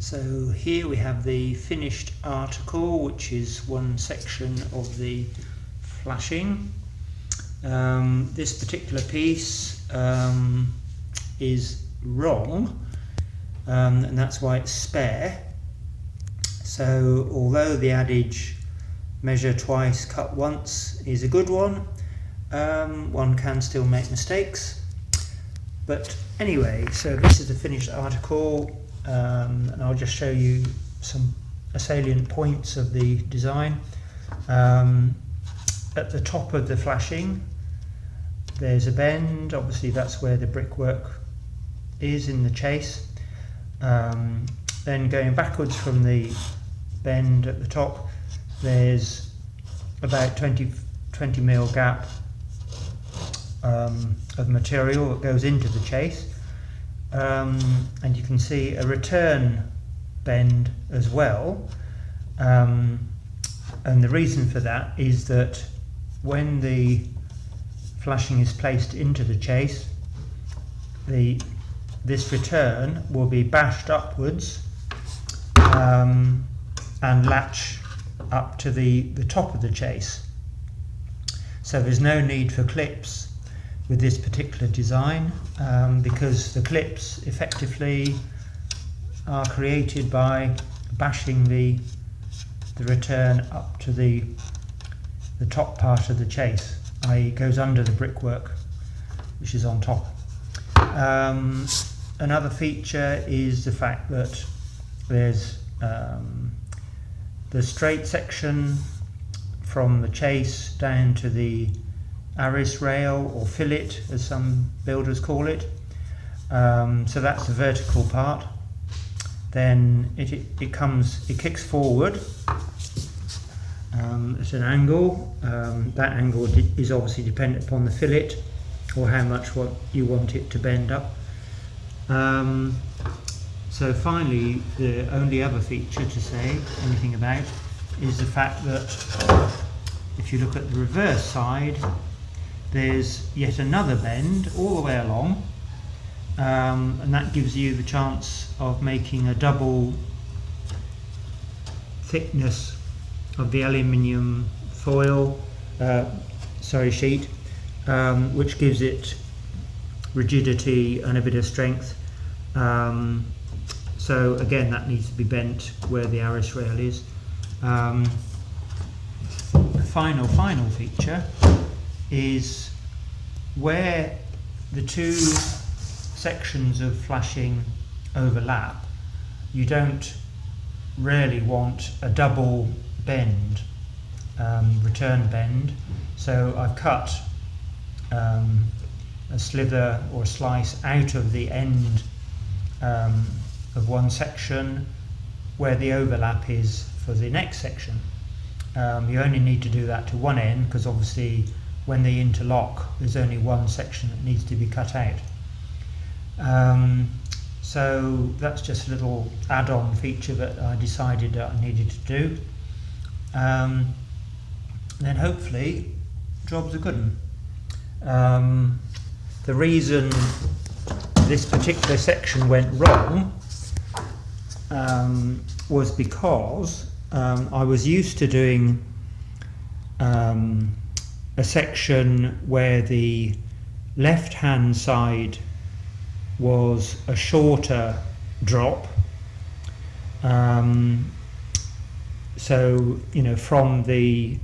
So here we have the finished article, which is one section of the flashing. This particular piece is wrong, and that's why it's spare. So although the adage measure twice, cut once is a good one, one can still make mistakes. But anyway, so this is the finished article, and I'll just show you some salient points of the design. At the top of the flashing there's a bend, obviously that's where the brickwork is in the chase. Then going backwards from the bend at the top, there's about 20mm gap of material that goes into the chase, and you can see a return bend as well, and the reason for that is that when the flashing is placed into the chase, this return will be bashed upwards and latch up to the top of the chase. So there's no need for clips with this particular design, because the clips effectively are created by bashing the return up to the top part of the chase, i.e. goes under the brickwork which is on top. Another feature is the fact that there's the straight section from the chase down to the arris rail, or fillet as some builders call it. So that's the vertical part. Then it kicks forward at an angle. That angle is obviously dependent upon the fillet, or how much you want it to bend up. So finally, the only other feature to say anything about is the fact that if you look at the reverse side, there's yet another bend all the way along, and that gives you the chance of making a double thickness of the aluminium foil, sheet, which gives it rigidity and a bit of strength. So again, that needs to be bent where the arris rail is. The final feature is where the two sections of flashing overlap. You don't really want a double bend, return bend. So I've cut a slither or a slice out of the end of one section where the overlap is for the next section. You only need to do that to one end, because obviously when they interlock there's only one section that needs to be cut out. So that's just a little add-on feature that I decided that I needed to do. Then hopefully job's a good one. The reason this particular section went wrong was because I was used to doing a section where the left hand side was a shorter drop. So, you know, from the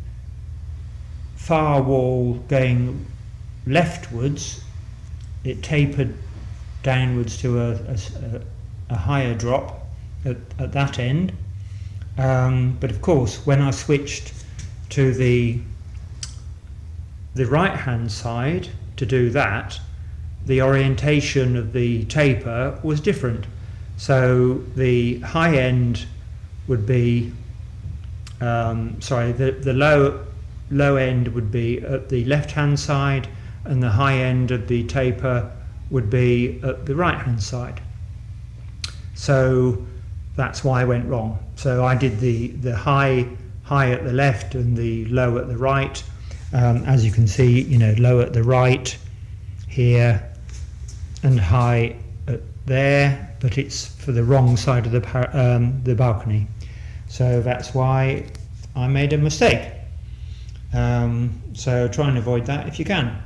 far wall going leftwards, it tapered downwards to a higher drop at that end. But of course, when I switched to the right hand side to do that, the orientation of the taper was different. So the high end would be, the low end would be at the left hand side, and the high end of the taper would be at the right hand side. So that's why I went wrong. So I did the high at the left and the low at the right. As you can see, you know, low at the right here and high there, but it's for the wrong side of the balcony. So that's why I made a mistake. So try and avoid that if you can.